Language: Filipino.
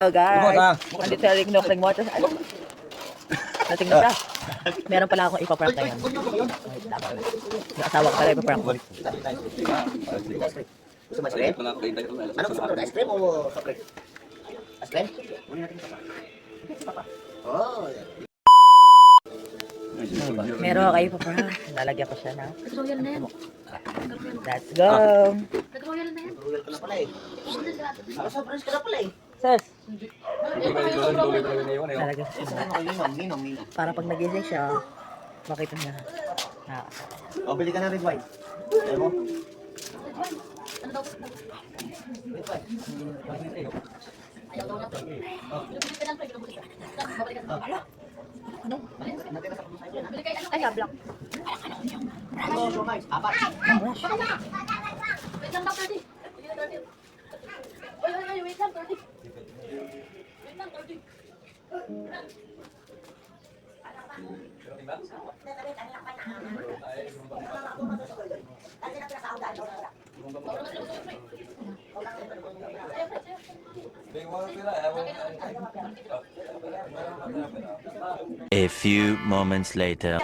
So guys, andito sa ring ng water. Ano? Nating na prank. Meron pala akong ipaprank ngayon. Yung asawa ko pala ipaprank ko. Gusto mo ice cream? Ano gusto mo? Ice cream o soft drink? Ice cream? Muna natin ito pa. Oh, Meron ako kayo ipaprank. Lalagyan ko siya na. Let's go. royal ka na pala eh. Surprise ka na pala eh. Sus. Lalagyan ko siya na. Ninong. Para pag nagising siya, makita niya. O, bili ka na red wine. Ayaw mo? Ay, hablang. Apat. Wait lang, Dr. D. Oy, wait lang, Dr. D. Wait lang, Dr. D. A few moments later.